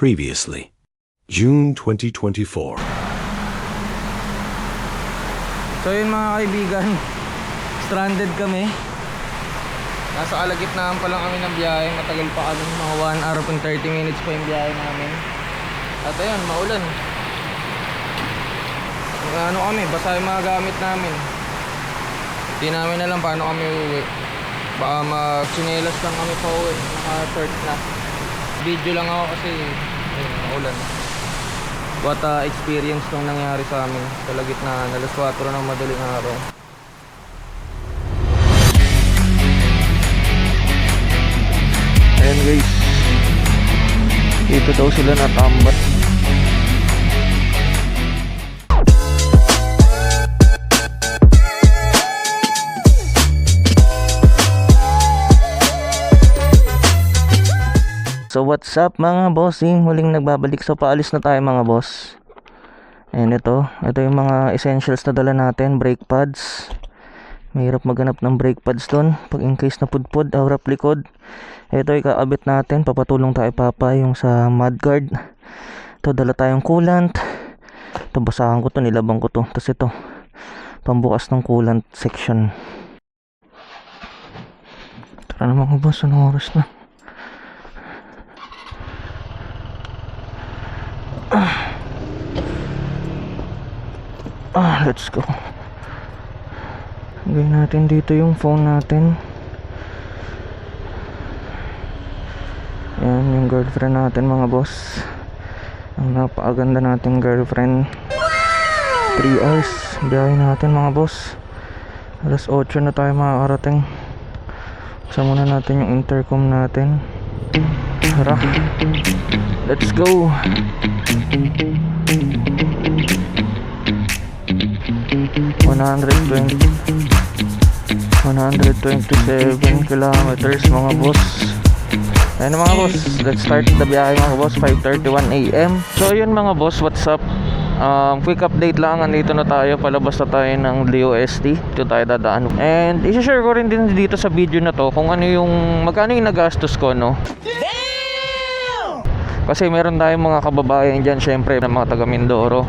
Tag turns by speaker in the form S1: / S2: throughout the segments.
S1: Previously, June 2024.
S2: So yun mga kaibigan, stranded kami. Nasa kalagitnaan pa lang kami ng biyahe. Matagal pa kami, mga 1 hour and 30 minutes pa yung biyahe namin. At ayun, maulan. Ano kami, basa yung mga gamit namin. Hindi namin alam paano kami uuwi. Baka mag-chinelas lang kami pa uwi. Naka-short na. Video lang ako kasi ayun, maulan. What experience nung nangyari sa amin sa kalagitnaan, alas 4 ng madaling araw. Ayan guys, dito daw sila natambat. So what's up mga bossing, huling nagbabalik. So paalis na tayo mga boss. Ayan, ito yung mga essentials na dala natin. Brake pads, mahirap maghanap ng brake pads doon pag in case na pudpud, harap likod. Ito ikakabit natin, papatulong tayo papa yung sa mudguard. Ito dala tayong coolant. Ito basahan ko to, nilabang ko to. Tapos ito pambukas ng coolant section. Tara na mga boss, anong oras na? Let's go. Lagay natin dito yung phone natin. Yan yung girlfriend natin mga boss. Ang napakaganda nating girlfriend. 3 hours biyahe natin mga boss. Alas 8 na tayo makakarating. Buksan muna natin yung intercom natin. Tara, let's go. 127 kilometers mga boss. Ayun mga boss, let's start the biyahe mga boss. 5:31 AM. So yun mga boss, what's up? Quick update lang, andito na tayo, palabas na tayo ng DOST. Dito tayo dadaan. And i-share ko rin din dito sa video na to kung ano yung magkano yung nagastos ko, no? Kasi meron tayong mga kababayan dyan syempre na mga taga Mindoro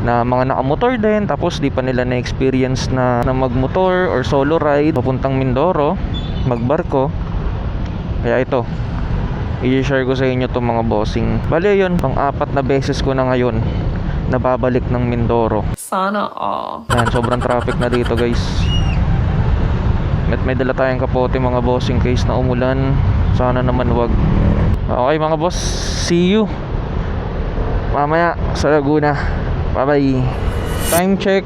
S2: na mga nakamotor din, tapos di pa nila na-experience na magmotor or solo ride papuntang Mindoro, magbarko. Kaya ito, i-share ko sa inyo itong mga bossing. Bali yun, pang-4 na beses ko na ngayon nababalik ng Mindoro. Sana all. Yan, sobrang traffic na dito guys. May dala tayong kapote mga bossing case na umulan. Sana naman wag. Okay mga boss, see you mamaya sa Laguna. Bye bye. Time check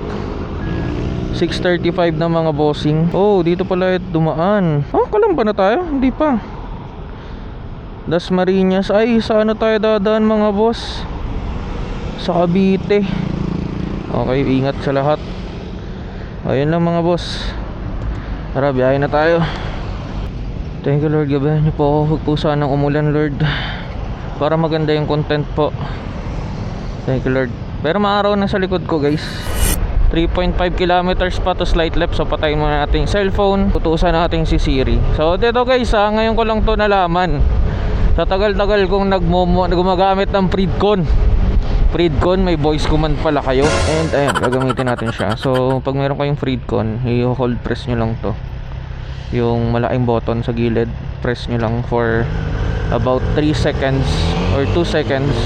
S2: 6:35 na mga bossing. Oh, dito pala dumaan. Oh, Kalamba na tayo? Hindi pa. Dasmariñas. Ay, sa ano tayo dadaan mga boss? Sa Cavite. Okay, ingat sa lahat. Ayun lang mga boss. Tara, biyahe na tayo. Thank you Lord, gabayan niyo po ako. Huwag po sanang umulan Lord, para maganda yung content po. Thank you Lord. Pero maaraw na sa likod ko guys. 3.5 kilometers pa to slight left. So patayin muna natin yung cellphone. Tutusan natin si Siri. So dito guys ngayon ko lang to nalaman. Sa tagal-tagal kong gumagamit ng Freedcon, may voice command pala kayo. And ayan, gagamitin natin siya. So pag meron kayong Freedcon, i-hold press nyo lang to, yung malaking button sa gilid. Press nyo lang for about 3 seconds or 2 seconds.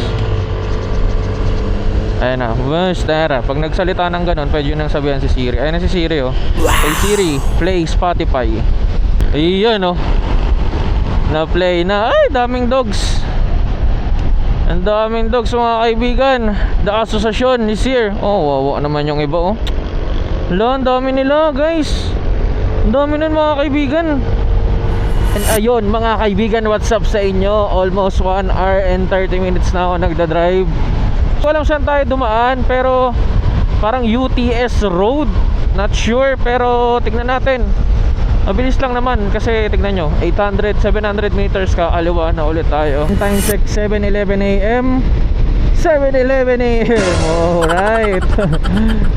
S2: Ayan na, basta. Pag nagsalita ng ganun, pwede yun nang sabihan si Siri. Ayan na si Siri oh. Hey Siri, play Spotify. Ayan oh, na-play na. Ay, daming dogs. Ang daming dogs mga kaibigan. The Association is here. Oh, wawa naman yung iba oh. Hala, ang dami nila guys. Ang dami nun mga kaibigan. And ayun mga kaibigan, what's up sa inyo? Almost 1 hour and 30 minutes na ako nagdadrive. Walang saan tayo dumaan, pero parang UTS road, not sure, pero tignan natin. Mabilis lang naman kasi tignan nyo, 700 meters ka, aliwa na ulit tayo. Time check 7:11 AM. 7:11 AM. Alright.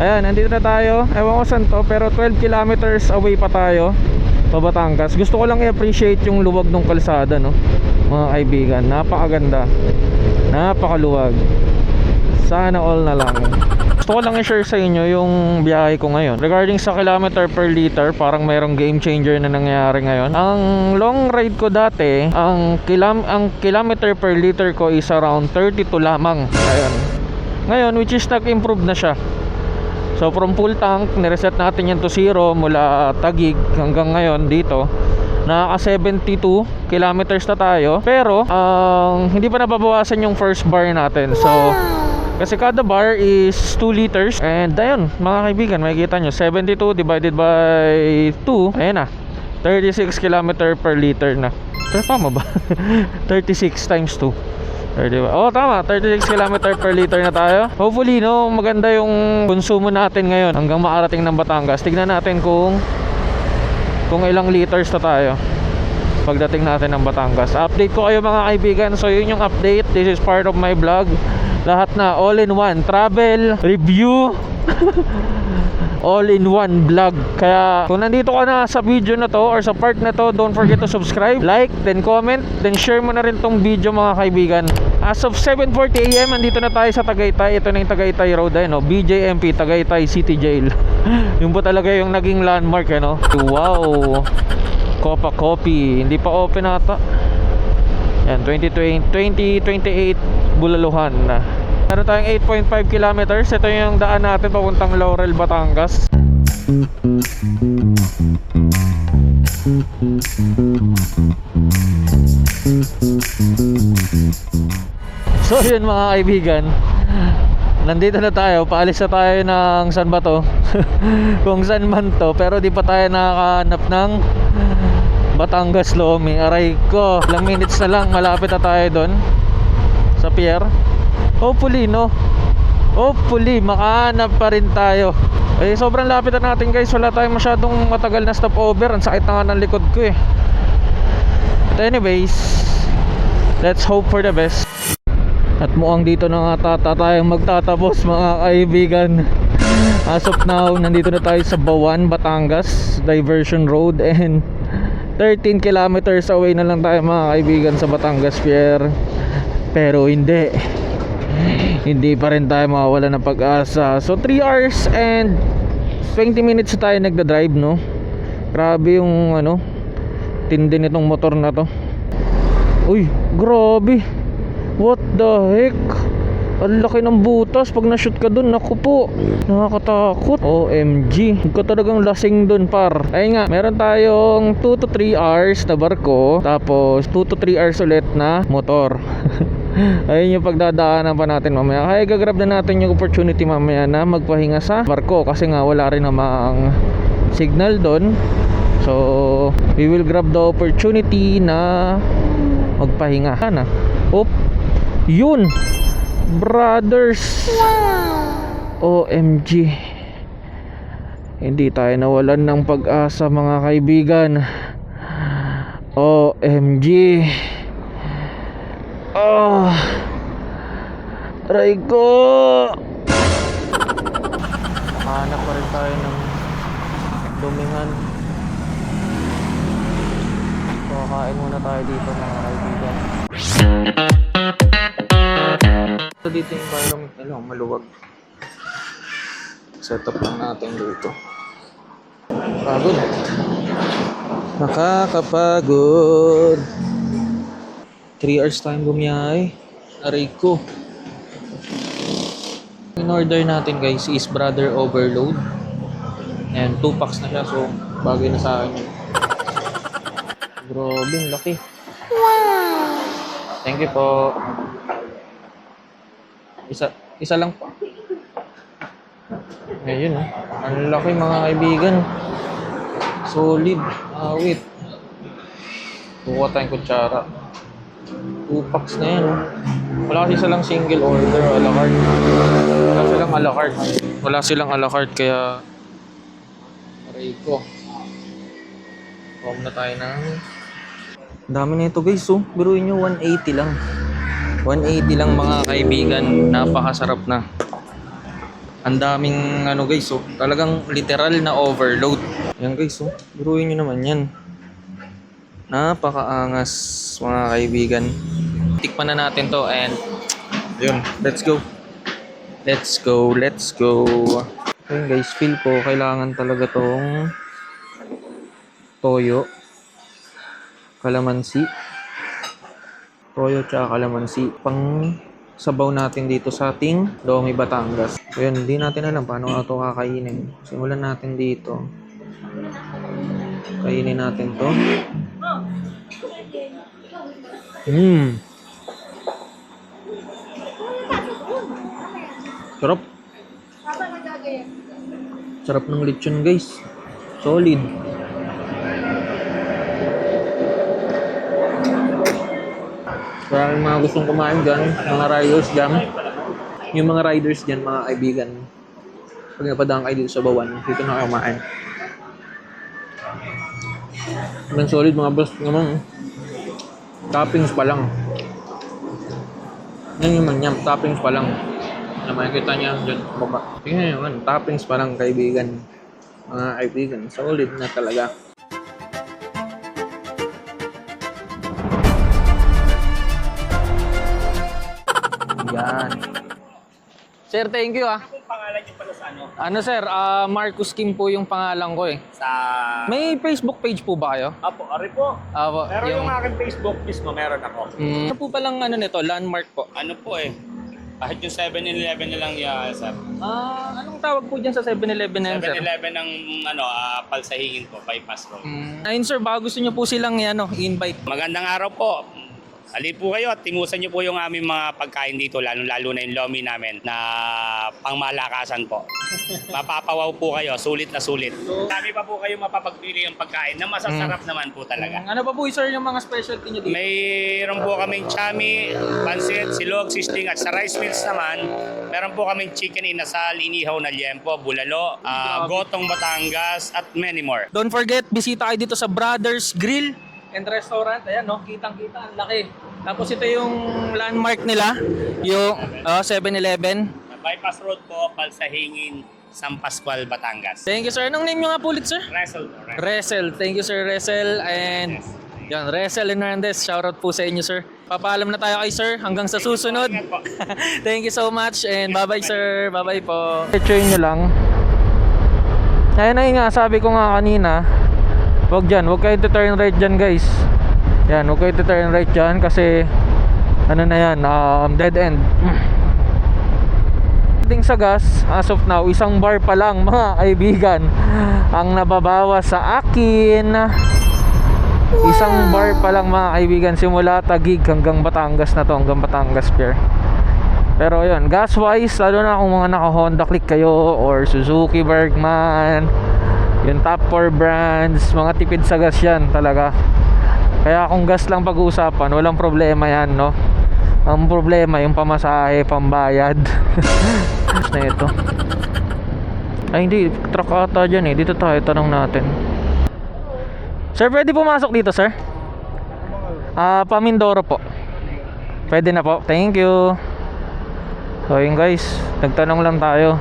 S2: Ayan, nandito na tayo. Ewan ko saan to, pero 12 kilometers away pa tayo. Batangas. Gusto ko lang i-appreciate yung luwag ng kalsada, no, mga kaibigan. Napakaganda, napakaluwag. Sana all na lang. Gusto ko lang i-share sa inyo yung biyahe ko ngayon. Regarding sa kilometer per liter, parang mayroong game changer na nangyayari ngayon. Ang long ride ko dati, ang kilometer per liter ko is around 32 lamang. Ayun. Ngayon, which is nag-improve na siya. So from full tank, nireset natin yan to 0 mula Taguig hanggang ngayon dito. Nakaka 72 kilometers na tayo. Pero hindi pa nababawasan yung first bar natin. So kasi kada bar is 2 liters. And ayun, mga kaibigan, makikita nyo 72 divided by 2, ayun na, 36 km per liter na. Pero tama ba? 36 times 2, 30. Oh tama, 36 km per liter na tayo. Hopefully, no, maganda yung konsumo natin ngayon hanggang makarating ng Batangas. Tignan natin kung ilang liters na tayo pagdating natin ng Batangas. Update ko kayo, mga kaibigan. So yun yung update. This is part of my vlog. Lahat na all in one, travel, review, all in one vlog. Kaya kung nandito ka na sa video na to or sa part na to, don't forget to subscribe, like, then comment, then share mo na rin tong video, mga kaibigan. As of 7:40 AM, andito na tayo sa Tagaytay. Ito na yung Tagaytay Road, no? BJMP, Tagaytay City Jail. Yung po talaga yung naging landmark, no? Wow, Copa Coffee, hindi pa open ata. Yan, 2028 Bulaluhan na. Meron tayong 8.5 kilometers. Ito yung daan natin papuntang Laurel, Batangas. So yun, mga kaibigan, nandito na tayo. Paalis na tayo ng saan ba to? Kung saan man to. Pero di pa tayo nakakahanap ng Batangas Lomi. Aray ko, ilang minutes na lang, malapit na tayo doon sa pier. Hopefully, no, hopefully makahanap pa rin tayo. Eh sobrang lapit na natin, guys. Wala tayong masyadong matagal na stopover. Ang sakit na nga ng likod ko eh. But anyways, let's hope for the best. At mukhang dito na nga tayong magtatapos, mga kaibigan. As of now, nandito na tayo sa Bawan, Batangas Diversion Road. And 13 kilometers away na lang tayo, mga kaibigan, sa Batangas Pier. Pero hindi pa rin tayo mawawala ng pag-asa. So 3 hours and 20 minutes tayo nagda-drive, no? Grabe yung tindi nitong motor na to. Uy, grabe. What the heck? Ang laki ng butas pag na-shoot ka dun. Naku po, nakakatakot. OMG, ka talagang lasing dun, par. Ayun nga, meron tayong 2 to 3 hours na barko, tapos 2 to 3 hours ulit na motor. Ayun yung pagdadaanan pa natin mamaya. Kaya gagrab na natin yung opportunity mamaya na magpahinga sa barko, kasi nga wala rin namang signal dun. So we will grab the opportunity na magpahinga na. Op, yun brothers. OMG, hindi tayo nawalan ng pag-asa, mga kaibigan. OMG. Oh, aray ko. Hanap pa rin tayo ng dumingan. So kain muna tayo dito, mga kaibigan. So dito yung environment, maluwag. Setup lang natin dito. Pagod. Nakakapagod. 3 hours time bumiyahe. Aray ko. In order natin, guys, is Brother Overload. And 2 packs na siya, so bagay na sa akin. Grabe, laki. Wow! Thank you po. Isa lang po. Ngayon, ang laki, mga kaibigan. Solid. Wait. Kukuha tayong kutsara. 2 packs na yan. Wala kasi silang single order o a la carte. Wala silang a la carte, kaya aray ko. Kuha na tayo ng dami na ito, guys. So biruin nyo, 180 lang. 180 lang, mga kaibigan. Napakasarap na. Ang daming guys, so talagang literal na overload. Yan, guys, so biruin nyo naman yan. Napakaangas mga kaibigan. Tikman na natin to and yun, let's go. Let's go. Ayun guys, feel ko kailangan talaga tong toyo, kalamansi. Toyo tsaka kalamansi. Pang sabaw natin dito sa ating Lomi Batangas. Ayun, hindi natin alam paano ito kakainin. Simulan natin dito. Kainin natin to. Sarap. Sarap ng lechon guys. Solid. Kaya yung mga gustong kumain dyan, mga riders dyan, yung mga riders dyan, mga kaibigan, pag napadaan kayo dito sa Bawan, dito na kayo kumain. Ang solid mga boss naman. Toppings pa lang. Yan yung manyam, toppings pa lang. Na makikita niya dyan sa baba. Tingnan nyo, toppings pa lang kaibigan. Mga kaibigan, solid na talaga. Yan. Sir, thank you ah.
S3: Ano pong pangalan niyo pala sa ano?
S2: Ano sir, Marcus Kim po yung pangalan ko eh.
S3: Sa...
S2: May Facebook page po ba kayo?
S3: Apo, ari po.
S2: Apo,
S3: Pero yung aking Facebook mismo, meron ako.
S2: Ano po palang ano nito, landmark po?
S3: Ano po eh, kahit yung 7-Eleven na lang yan, sir.
S2: Anong tawag po dyan sa 7-Eleven na yan, sir?
S3: 7-Eleven ng Palsahingin po, bypass road.
S2: Ayun sir, baka gusto nyo po silang invite.
S3: Magandang araw po. Halip po kayo at tingusan niyo po yung aming mga pagkain dito, lalo na yung lomi namin na pangmalakasan po. Mapapawaw po kayo, sulit na sulit. Dami pa po kayo mapapagpili yung pagkain na masasarap naman po talaga.
S2: Ano pa po sir yung mga specialty nyo dito?
S3: Mayroon po kaming chami, pansit, silog, sisling at sa rice mills naman, meron po kaming chicken inasal, inihaw na liempo, bulalo, gotong Batangas at many more.
S2: Don't forget, bisita kayo dito sa Brothers Grill and Restaurant. Ayan no, kitang-kita, ang laki. Tapos ito yung landmark nila, yung 7-Eleven.
S3: Bypass Road po, Palsahingin, San Pascual, Batangas.
S2: Thank you sir. Anong name nyo nga po ulit sir?
S3: Wrestle po, Wrestle.
S2: Resel. Thank you sir Resel. And yan, Resel Hernandez. Shoutout po sa inyo sir. Papaalam na tayo kay sir hanggang sa susunod.
S3: Ingat po.
S2: Thank you so much and bye-bye sir. Bye-bye po. I-try nyo lang. Ayun na nga, sabi ko nga kanina, wag dyan, wag kayo turn right dyan guys. Yan, wag kayo turn right dyan kasi ano na yan, dead end. Ding sa gas, as of now, isang bar pa lang mga kaibigan ang nababawas sa akin. Isang bar pa lang mga kaibigan, simula Taguig hanggang Batangas na to, hanggang Batangas Pier. Pero yun, gas wise, lalo na kung mga naka Honda Click kayo or Suzuki Bergman, yung top 4 brands, mga tipid sa gas yan talaga. Kaya kung gas lang pag-uusapan, walang problema yan, no? Ang problema yung pamasahe, pambayad. Na ito. Ay hindi, truck ata dyan eh. Dito tayo, tanong natin. Sir, pwede pumasok dito, sir? Pamindoro po. Pwede na po, thank you. So yun guys, nagtanong lang tayo.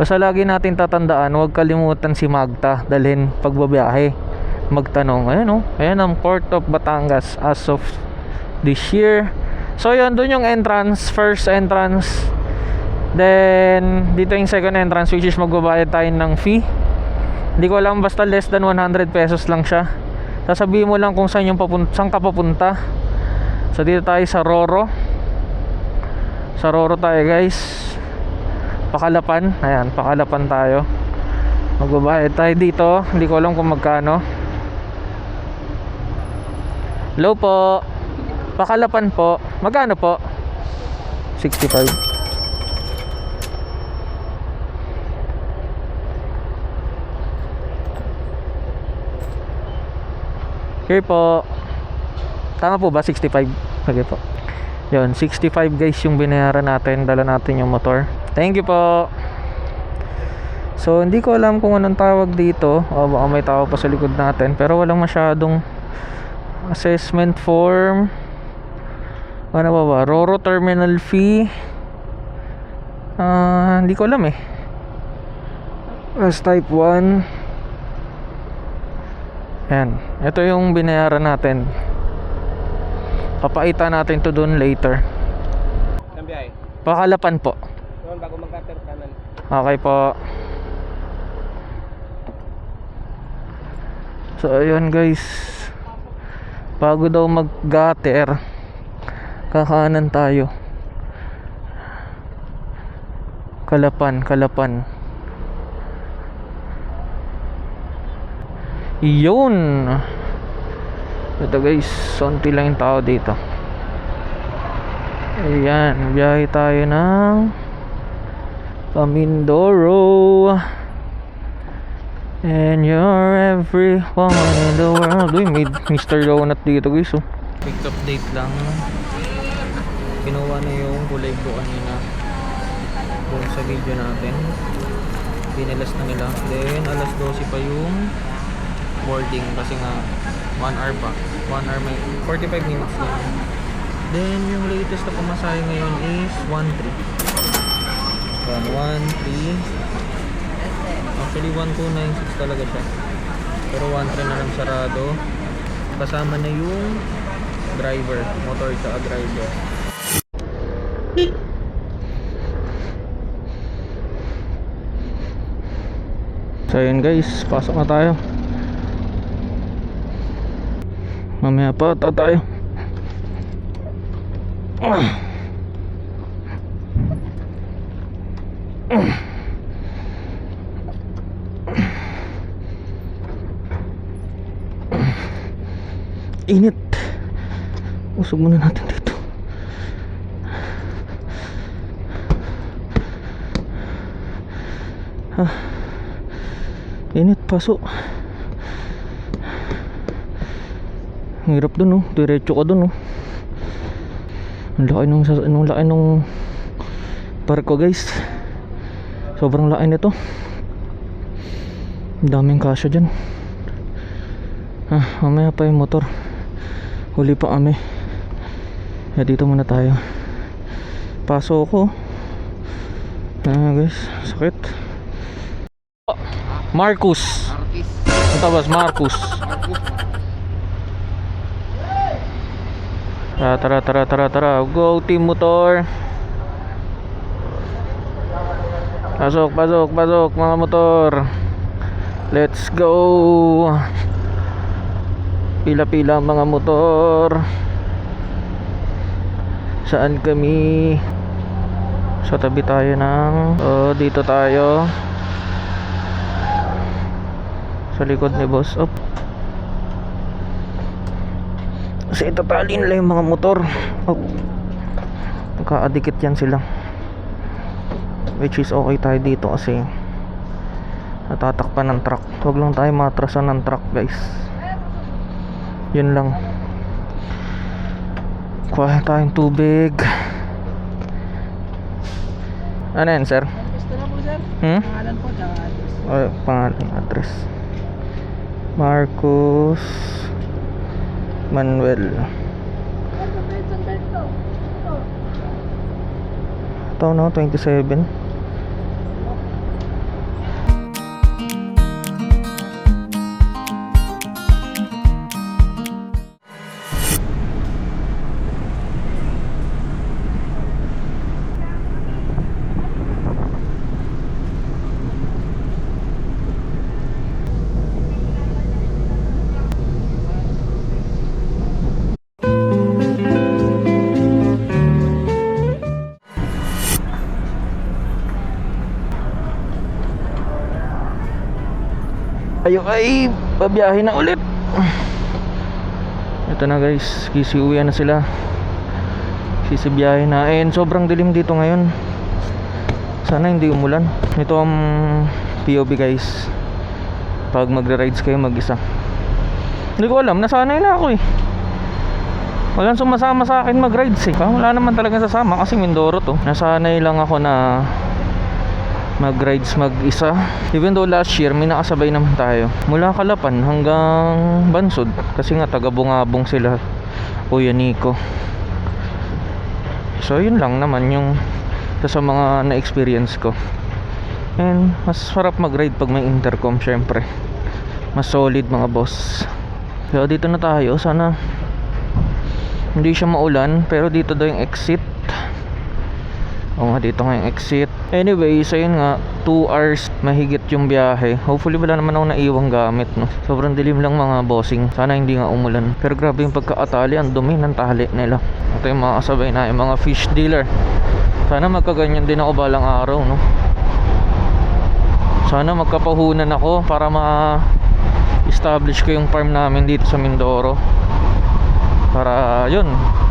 S2: Basta lagi natin tatandaan, huwag kalimutan si Magta dalhin pagbabiyahe. Magtanong, ayan o, ayan ang Port of Batangas as of this year. So yun, dun yung entrance, first entrance. Then dito yung second entrance, which is magbabayad tayo ng fee. Hindi ko alam, basta less than 100 pesos lang siya. Sasabihin mo lang kung saan saan ka papunta. So dito tayo sa Roro. Sa Roro tayo guys. Pakalapan, ayan, Pakalapan tayo. Magbabayad tayo dito. Hindi ko alam kung magkano. Hello po. Pakalapan po. Magkano po? 65. Here po. Tama po ba? 65. Sige po. Yun, 65 guys yung binayaran natin. Dala natin yung motor. Thank you po. So hindi ko alam kung anong tawag dito, o baka may tao pa sa likod natin, pero walang masyadong assessment form. Ano ba? Roro terminal fee. Hindi ko alam eh. As type 1. Ayan, ito yung binayaran natin. Papakita natin to doon later.
S4: Saan biyahe?
S2: Pakalapan po.
S4: Doon bago mag-cutter kanan.
S2: Okay po. So ayun guys, bago daw mag-gutter, kakanan tayo. Kalapan. Yun. Ito guys, sonti lang yung tao dito. Ayan, biyahe tayo ng Pamindoro. And you're everyone in the world. Uy, may Mr. Donut dito guys, oh. Quick update lang. Kinuha na yung kulay ko kanina doon sa video natin. Pinalas na nila. Then alas 12 pa yung boarding kasi nga 1 hour pa. 1 hour may 45 minutes lang. Then yung latest na pamasahe ngayon is 1.3. 1.3. Actually 1296 talaga siya. Pero 1.3 na lang sarado. Kasama na yung driver, motor sa driver. So yun guys, pasok na tayo. Mamaya pa tayo. Init. Usog muna natin dito. Init, pasok. Hirap dun, oh. Diretso ka dun, oh. Ang laki nung parko guys. Sobrang laki nito. Ang daming kasya dyan. Mamaya pa yung motor. Huli pa kami. Kaya dito muna tayo. Paso ko. Guys, sakit. Marcus. Ang tabas, Marcus. Tara. Go team motor. Pasok mga motor. Let's go. Pila-pila mga motor. Saan kami? Sa tabi tayo ng dito tayo. Sa likod ni boss. Up. Kasi itatalin lang yung mga motor. Up. Nakaadikit yan sila. Which is okay tayo dito kasi natatakpan ng truck. Huwag lang tayo matrasan ng truck guys. Yun lang. Kuha tayong tubig. Ano yan sir?
S4: Gusto na po sir. Pangalan po, tsaka address.
S2: Pangalan, address. Marcus Manuel. Ito no, 27. Tayo ay pabiyahe na ulit. Ito na guys, kisiuwi na sila. Sisibiyahe na. And sobrang dilim dito ngayon. Sana hindi umulan. Ito ang POV guys. Pag magre-rides kayo mag-isa. Hindi ko alam, nasanay na ako eh. Walang sumasama sa akin mag-rides eh. Wala naman talaga sasama kasi Mindoro to. Nasanay lang ako na mag-rides mag-isa. Even though last year may nakasabay naman tayo mula Kalapan hanggang Bansod kasi nga taga Bungabong sila, Kuya Nico. So yun lang naman yung sa mga na-experience ko. And mas sarap mag-ride pag may intercom syempre. Mas solid mga boss. Kaya dito na tayo. Sana hindi siya maulan. Pero dito daw yung exit. Oo nga, dito nga yung exit. Anyways, ayun nga, 2 hours mahigit yung biyahe. Hopefully wala naman ako naiwang gamit, no? Sobrang dilim lang mga bossing. Sana hindi nga umulan. Pero grabe yung pagkaatali, ang dumi ng tali nila. Ito yung mga kasabay na yung mga fish dealer. Sana magkaganyan din ako balang araw, no? Sana magkapahunan ako para ma-establish ko yung farm namin dito sa Mindoro. Para yun,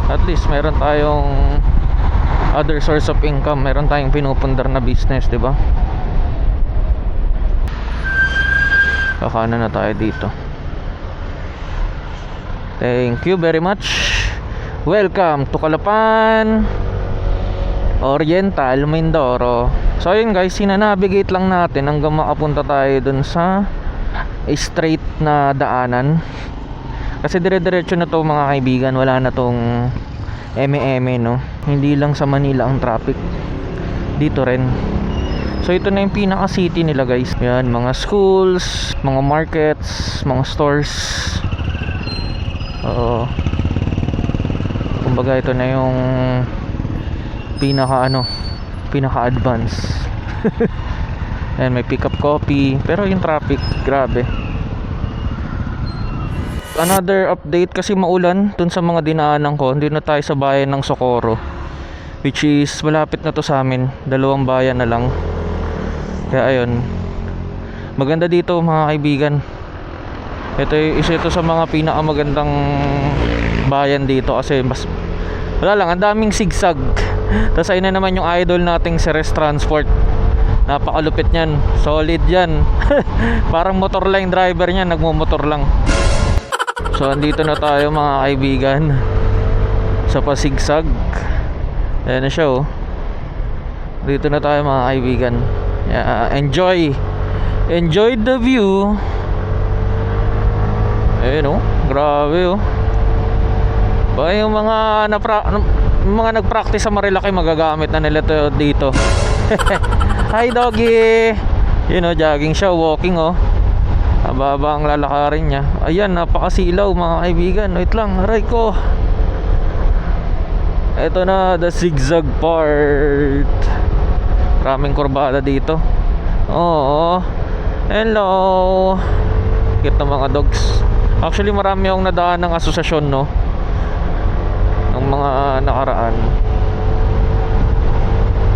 S2: at least meron tayong other source of income. Meron tayong pinupundar na business, di ba? Kakanan na tayo dito. Thank you very much. Welcome to Calapan Oriental, Mindoro. So ayun guys, sinanavigate lang natin hanggang makapunta tayo dun sa straight na daanan. Kasi dire-diretso na to mga kaibigan. Wala na tong eme-eme, no? Hindi lang sa Manila ang traffic, dito rin. So ito na yung pinaka city nila guys. Yan, mga schools, mga markets, mga stores. Kumbaga ito na yung pinaka advance. And may pick up coffee. Pero yung traffic, grabe. Another update, kasi maulan dun sa mga dinaanan ko. Hindi na tayo sa bayan ng Socorro, which is malapit na to sa amin. 2 bayan na lang. Kaya ayun, maganda dito mga kaibigan. Isa ito sa mga pinakamagandang bayan dito. Kasi mas wala lang, ang daming sigsag. Tapos ayun na naman yung idol nating si Res Transport. Napakalupit niyan, solid yan. Parang motor lang yung driver niya, nagmumotor lang. So andito na tayo mga kaibigan sa pasigsag. Ayan na siya, oh. Dito na tayo mga kaibigan. Enjoy the view. Ayun, oh, grabe, oh. Ba yung mga nagpractice sa Marilaki, magagamit na nila to dito. Hi doggy. Yun, oh, jogging siya, walking, oh. Ababa ang lalakarin niya. Ayan, napakasilaw mga kaibigan. Wait lang, aray ko. Ito na, the zigzag part. Maraming kurbada dito. Oo. Hello. Cute na mga dogs. Actually marami akong nadaan ng asosasyon, no, ng mga nakaraan.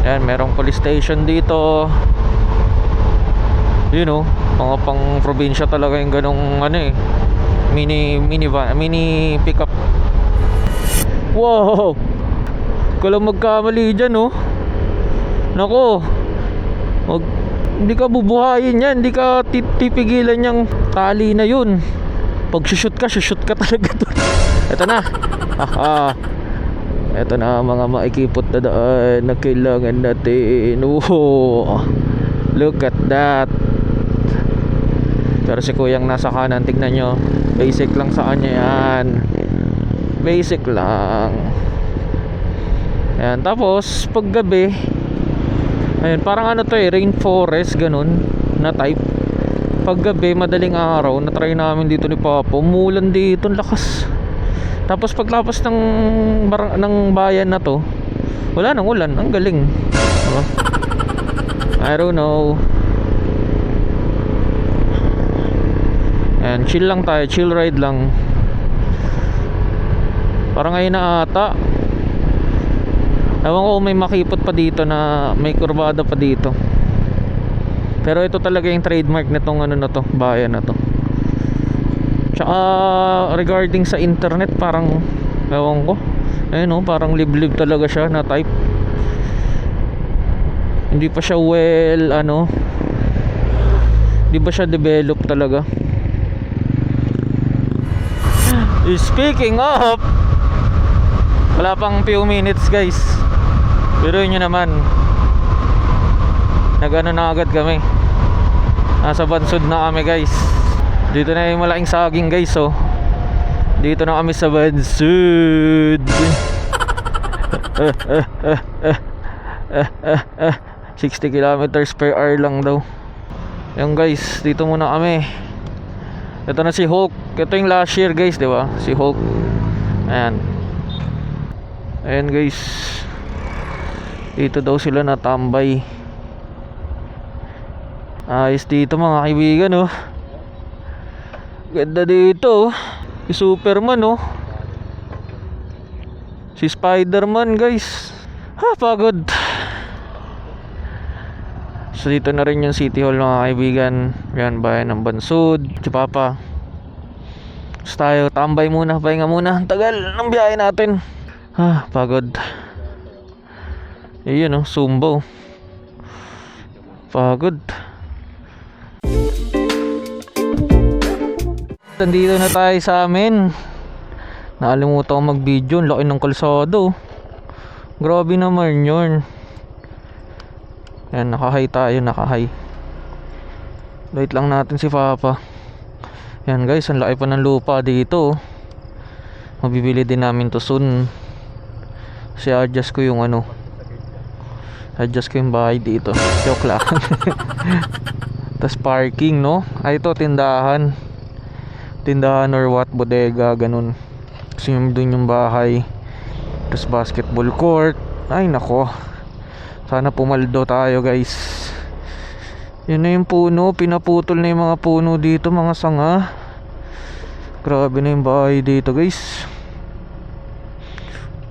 S2: Ayan, merong police station dito. You know, mga pang probinsya talaga yung ganong mini pickup. Wow, kung magkamali dyan, oh. Nako, hindi ka bubuhayin yan. Hindi ka tipigilan yung tali na yun. Pag shoot ka talaga to. Ito na. Ito na mga maikipot na daan na kailangan natin. Oh, look at that. Pero si kuyang nasa kanan, tignan nyo, basic lang sa kanya yan. Basic lang. Ayan, tapos pag gabi, ayun, parang rainforest, ganun na type. Pag gabi, madaling araw, na-try namin dito ni Papa, umulan dito, lakas. Tapos paglapas ng bayan na to, wala nang ulan, ang galing. Diba? I don't know. And chill lang tayo, chill ride lang. Parang ngayon na ata. Ewan ko may makipot pa dito na may kurbada pa dito. Pero ito talaga yung trademark nitong bayan na to. Tsaka regarding sa internet, parang ewan ko, ayun, oh, parang liblib talaga siya na type. Hindi pa siya hindi pa siya develop talaga. Speaking of, wala pang few minutes guys, pero nyo naman, na agad kami. Nasa Bansud na kami guys. Dito na yung malaking saging guys, oh. Dito na kami sa Bansud. 60 kilometers per hour lang daw. Yung guys, dito muna kami. Ito na si Hulk. Ito yung last year guys, di ba? Si Hulk. Ayan. Ayan guys. Dito daw sila natambay. Ayos dito mga kaibigan, oh. Ganda dito, oh. Si Superman, oh. Si Spider-Man guys. Ha, pagod. So dito na rin yung City Hall mga kaibigan. Yan, bayan ng Bansud. Si Papa. So tayo, tambay muna, pahinga muna. Ang tagal ng biyahe natin. Ha, pagod. Ayun, oh, Sumbo. Pagod. Nandito na tayo sa amin. Nakalimutan ko mag-video. Ang laki ng kalsado. Grabe naman yun. Ayan, nakahay tayo, nakahay. Wait lang natin si Papa. Ayan guys, ang laki pa ng lupa dito. Mabibili din namin to soon. Kasi adjust ko yung ano. Adjust ko yung bahay dito. Joke lang. Tas parking, no? Ay, ito, tindahan. Tindahan or what, bodega, ganun. Kasi yung dun yung bahay. Tas basketball court. Ay, nako. Sana pumaldo tayo guys. Yun na yung puno. Pinaputol na yung mga puno dito, mga sanga. Grabe na yung bahay dito guys.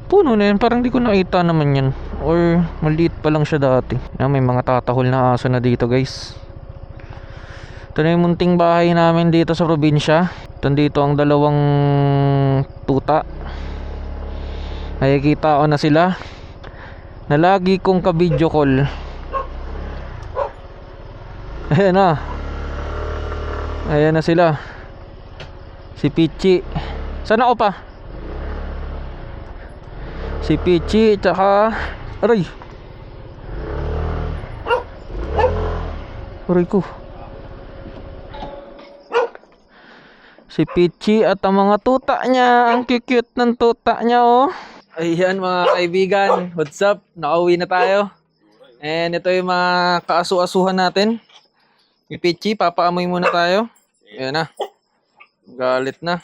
S2: Puno na yan. Parang di ko nakita naman yan. Or maliit pa lang siya dati. May mga tatahol na aso na dito guys. Ito na yung munting bahay namin dito sa probinsya. Ito dito ang dalawang tuta. Nakikita ko na sila. Na lagi kong ka-video call. Ayan na. Ayan na sila. Si Pichi. Saan ako pa? Si Pichi tsaka aray. Aray ko. Si Pichi at ang mga tuta niya. Ang cute ng tuta niya, oh. Ayan mga kaibigan, what's up? Nakauwi na tayo. And ito yung mga kaasu-asuhan natin. Yung Pichi, papaamoy muna tayo. Ayan na. Galit na.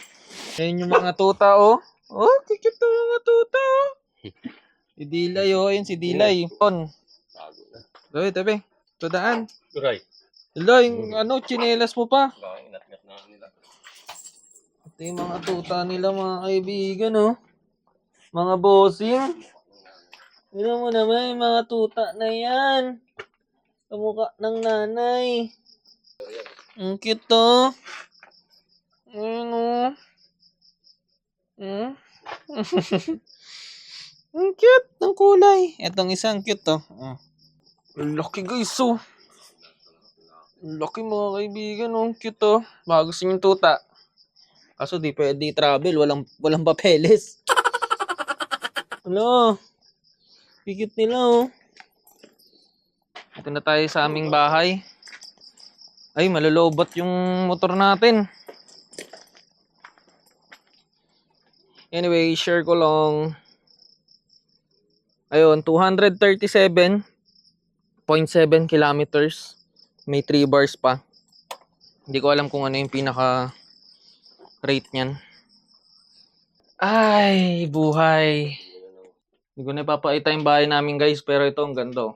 S2: Ayan yung mga tuta, oh. Oh, cute yung mga tuta, oh. Si Dilay, oh. Ayan si Dilay. On. Doy, tabi. Tudaan. Dilay, yung ano, chinelas mo pa. Ito yung mga tuta nila mga kaibigan, oh. Mga bossing. Tignan mo naman yung mga tuta na yan. Kamukha ng nanay. Ang cute to. Ayan o. Ang cute ng kulay. Itong isang cute to. Ang laki guys oh. Ang laki mga kaibigan oh. Ang cute to. Baka gusto yung tuta. Kaso di pwede travel. Walang papeles. Hello. Pikit nila oh. Ito na tayo sa aming bahay. Ay, malulobot yung motor natin. Anyway, share ko lang. Ayun, 237.7 kilometers. May 3 bars pa. Hindi ko alam kung ano yung pinaka rate niyan. Ay, buhay. Hindi ko na ipapakita yung bahay namin guys, pero ito ang ganda.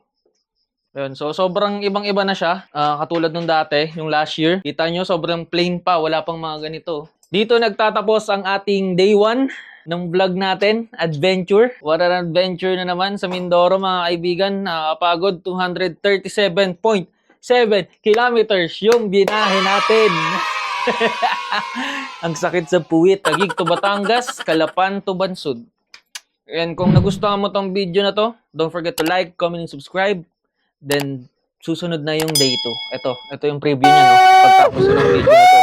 S2: Ayun, so sobrang ibang-iba na siya. Katulad nung dati, yung last year. Kita nyo, sobrang plain pa, wala pang mga ganito. Dito nagtatapos ang ating day 1 ng vlog natin, adventure. What an adventure na naman sa Mindoro mga kaibigan. Nakakapagod, 237.7 kilometers yung binahe natin. Ang sakit sa puwit. Taguig to Batangas, Calapan to Bansud. And kung nagustuhan mo tong video na to, don't forget to like, comment, and subscribe. Then, susunod na yung day 2. Ito yung preview niya, no? Pagtapos ng video na to.